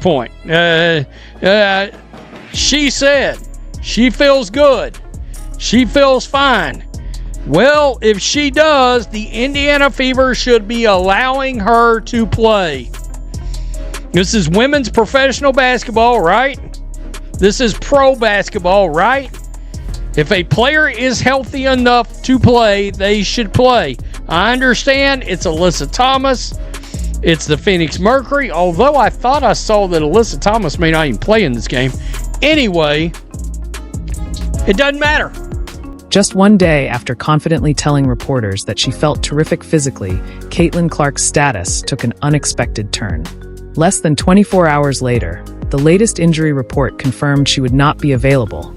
point. She said she feels good. She feels fine. Well, if she does, the Indiana Fever should be allowing her to play. This is women's professional basketball, right? This is pro basketball, right? If a player is healthy enough to play, they should play. I understand it's Alyssa Thomas. It's the Phoenix Mercury, although I thought I saw that Alyssa Thomas may not even play in this game. Anyway, it doesn't matter. Just one day after confidently telling reporters that she felt terrific physically, Caitlin Clark's status took an unexpected turn. Less than 24 hours later, the latest injury report confirmed she would not be available,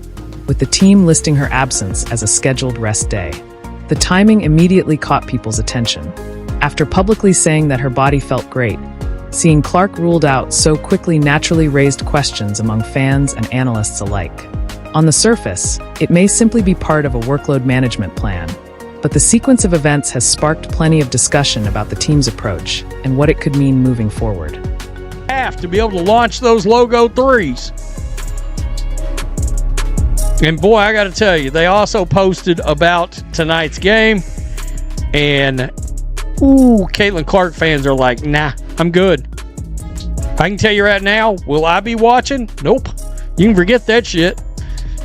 with the team listing her absence as a scheduled rest day. The timing immediately caught people's attention. After publicly saying that her body felt great, seeing Clark ruled out so quickly naturally raised questions among fans and analysts alike. On the surface, it may simply be part of a workload management plan, but the sequence of events has sparked plenty of discussion about the team's approach and what it could mean moving forward. Have to be able to launch those logo threes. And boy, I got to tell you, they also posted about tonight's game, and Caitlin Clark fans are like, nah, I'm good. I can tell you right now, will I be watching? Nope. You can forget that shit.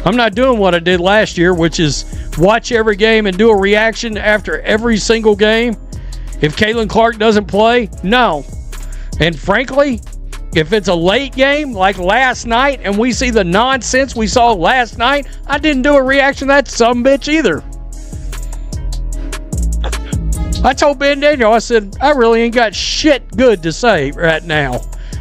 I'm not doing what I did last year, which is watch every game and do a reaction after every single game. If Caitlin Clark doesn't play, no. And frankly, if it's a late game like last night and we see the nonsense we saw last night, I didn't do a reaction to that sumbitch either. I told Ben Daniel, I said, I really ain't got shit good to say right now.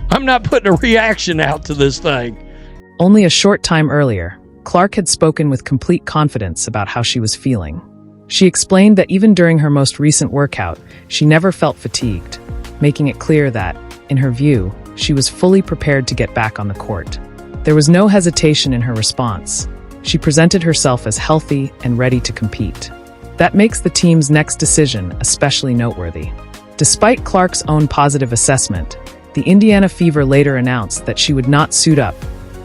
I'm not putting a reaction out to this thing. Only a short time earlier, Clark had spoken with complete confidence about how she was feeling. She explained that even during her most recent workout, she never felt fatigued, making it clear that, in her view, she was fully prepared to get back on the court. There was no hesitation in her response. She presented herself as healthy and ready to compete. That makes the team's next decision especially noteworthy. Despite Clark's own positive assessment, the Indiana Fever later announced that she would not suit up,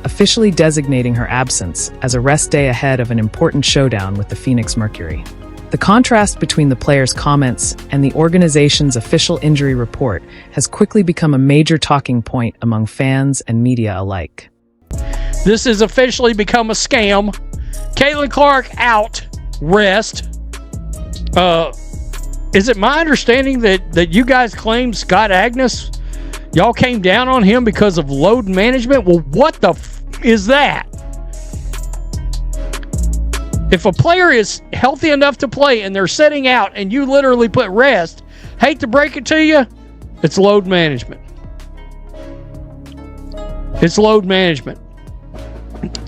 officially designating her absence as a rest day ahead of an important showdown with the Phoenix Mercury. The contrast between the player's comments and the organization's official injury report has quickly become a major talking point among fans and media alike. This has officially become a scam. Caitlin Clark out, rest. Is it my understanding that you guys claim Scott Agnes, y'all came down on him because of load management? Well, what the is that? If a player is healthy enough to play and they're sitting out and you literally put rest, hate to break it to you, it's load management. It's load management.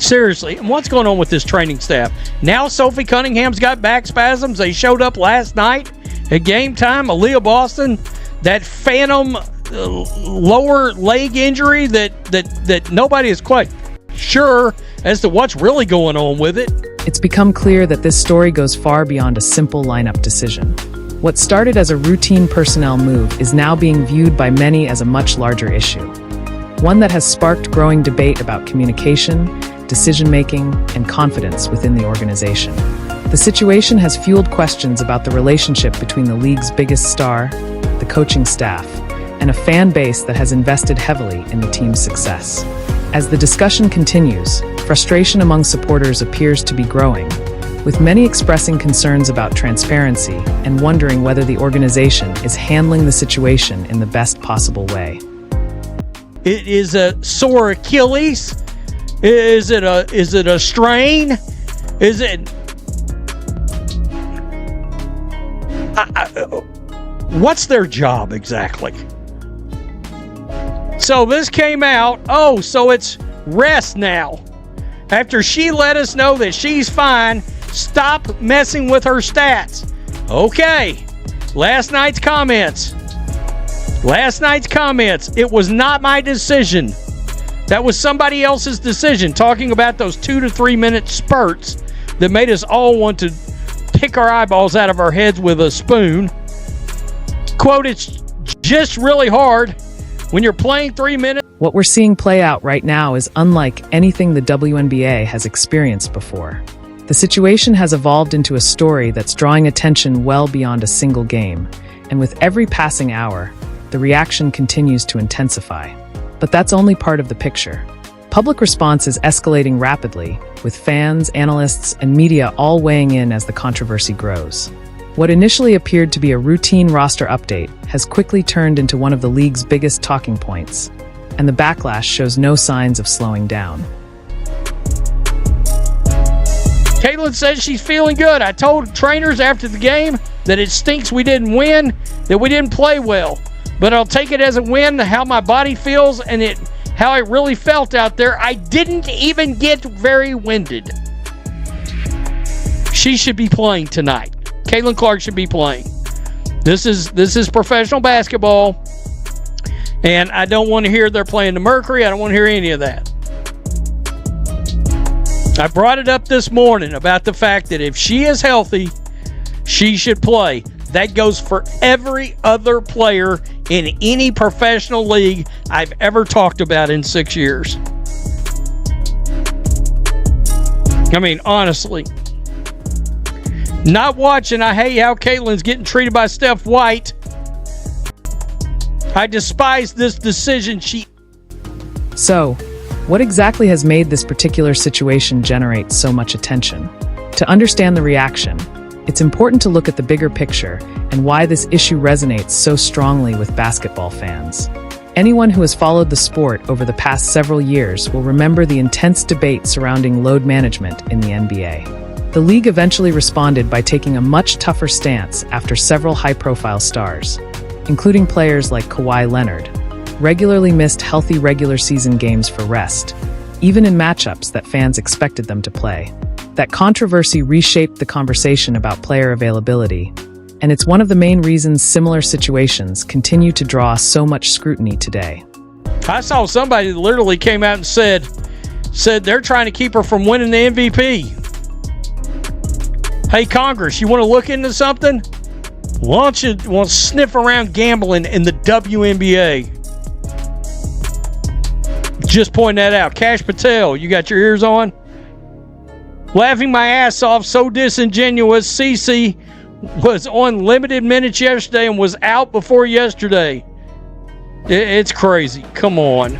Seriously, and what's going on with this training staff? Now Sophie Cunningham's got back spasms. They showed up last night at game time. Aaliyah Boston, that phantom lower leg injury that nobody is quite sure as to what's really going on with it. It's become clear that this story goes far beyond a simple lineup decision. What started as a routine personnel move is now being viewed by many as a much larger issue. One that has sparked growing debate about communication, decision-making, and confidence within the organization. The situation has fueled questions about the relationship between the league's biggest star, the coaching staff, and a fan base that has invested heavily in the team's success. As the discussion continues, frustration among supporters appears to be growing, with many expressing concerns about transparency and wondering whether the organization is handling the situation in the best possible way. It is a sore Achilles. Is it a strain? Is it? What's their job exactly? So this came out. Oh, so it's rest now. After she let us know that she's fine, stop messing with her stats. Okay. Last night's comments. It was not my decision. That was somebody else's decision, talking about those 2 to 3 minute spurts that made us all want to pick our eyeballs out of our heads with a spoon. Quote, it's just really hard When you're playing 3 minutes. What we're seeing play out right now is unlike anything the WNBA has experienced before. The situation has evolved into a story that's drawing attention well beyond a single game, and with every passing hour, the reaction continues to intensify. But that's only part of the picture. Public response is escalating rapidly, with fans, analysts, and media all weighing in as the controversy grows. What initially appeared to be a routine roster update has quickly turned into one of the league's biggest talking points, and the backlash shows no signs of slowing down. Caitlin says she's feeling good. I told trainers after the game that it stinks we didn't win, that we didn't play well. But I'll take it as a win, how my body feels and how it really felt out there. I didn't even get very winded. She should be playing tonight. Caitlin Clark should be playing. This is professional basketball, and I don't want to hear they're playing the Mercury. I don't want to hear any of that. I brought it up this morning about the fact that if she is healthy, she should play. That goes for every other player in any professional league I've ever talked about in 6 years. I mean, honestly. Not watching, I hate how Caitlin's getting treated by Steph White. I despise this decision. So, what exactly has made this particular situation generate so much attention? To understand the reaction, it's important to look at the bigger picture and why this issue resonates so strongly with basketball fans. Anyone who has followed the sport over the past several years will remember the intense debate surrounding load management in the NBA. The league eventually responded by taking a much tougher stance after several high-profile stars, including players like Kawhi Leonard, regularly missed healthy regular season games for rest, even in matchups that fans expected them to play. That controversy reshaped the conversation about player availability, and it's one of the main reasons similar situations continue to draw so much scrutiny today. I saw somebody that literally came out and said they're trying to keep her from winning the MVP. Hey, Congress, you want to look into something? Why don't you sniff around gambling in the WNBA? Just pointing that out. Cash Patel, you got your ears on? Laughing my ass off, so disingenuous. Cece was on limited minutes yesterday and was out before yesterday. It's crazy. Come on.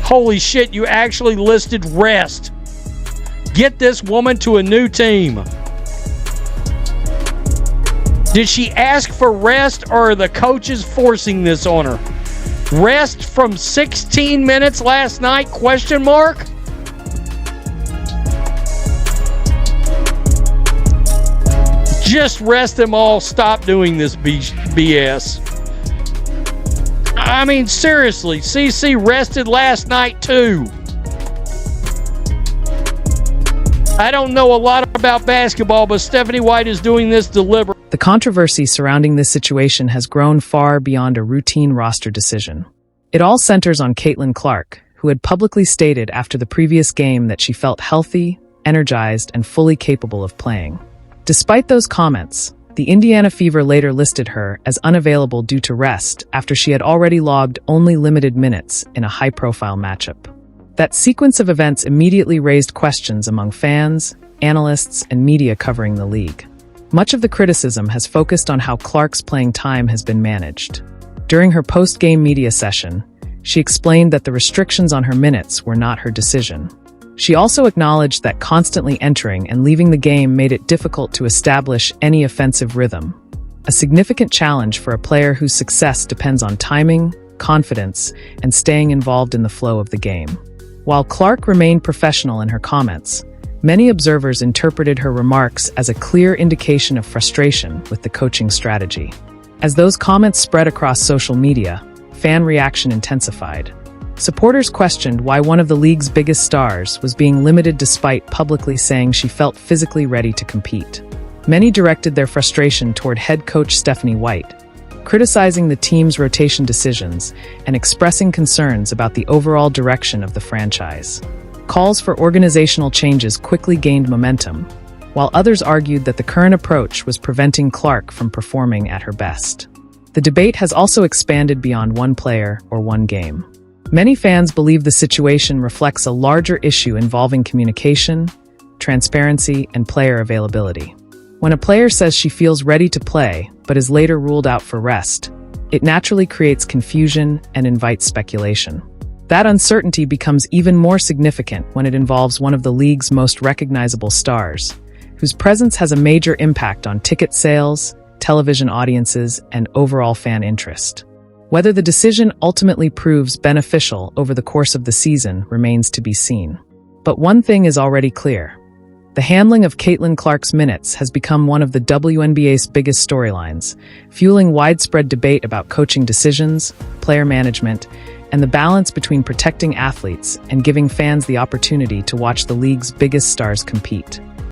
Holy shit, you actually listed rest. Get this woman to a new team. Did she ask for rest, or are the coaches forcing this on her? Rest from 16 minutes last night? Question mark? Just rest them all. Stop doing this BS. I mean, seriously, CC rested last night too. I don't know a lot about basketball, but Stephanie White is doing this deliberately. The controversy surrounding this situation has grown far beyond a routine roster decision. It all centers on Caitlin Clark, who had publicly stated after the previous game that she felt healthy, energized, and fully capable of playing. Despite those comments, the Indiana Fever later listed her as unavailable due to rest after she had already logged only limited minutes in a high-profile matchup. That sequence of events immediately raised questions among fans, analysts, and media covering the league. Much of the criticism has focused on how Clark's playing time has been managed. During her post-game media session, she explained that the restrictions on her minutes were not her decision. She also acknowledged that constantly entering and leaving the game made it difficult to establish any offensive rhythm, a significant challenge for a player whose success depends on timing, confidence, and staying involved in the flow of the game. While Clark remained professional in her comments, many observers interpreted her remarks as a clear indication of frustration with the coaching strategy. As those comments spread across social media, fan reaction intensified. Supporters questioned why one of the league's biggest stars was being limited despite publicly saying she felt physically ready to compete. Many directed their frustration toward head coach Stephanie White, criticizing the team's rotation decisions and expressing concerns about the overall direction of the franchise. Calls for organizational changes quickly gained momentum, while others argued that the current approach was preventing Clark from performing at her best. The debate has also expanded beyond one player or one game. Many fans believe the situation reflects a larger issue involving communication, transparency, and player availability. When a player says she feels ready to play but is later ruled out for rest, it naturally creates confusion and invites speculation. That uncertainty becomes even more significant when it involves one of the league's most recognizable stars, whose presence has a major impact on ticket sales, television audiences, and overall fan interest. Whether the decision ultimately proves beneficial over the course of the season remains to be seen. But one thing is already clear. The handling of Caitlin Clark's minutes has become one of the WNBA's biggest storylines, fueling widespread debate about coaching decisions, player management, and the balance between protecting athletes and giving fans the opportunity to watch the league's biggest stars compete.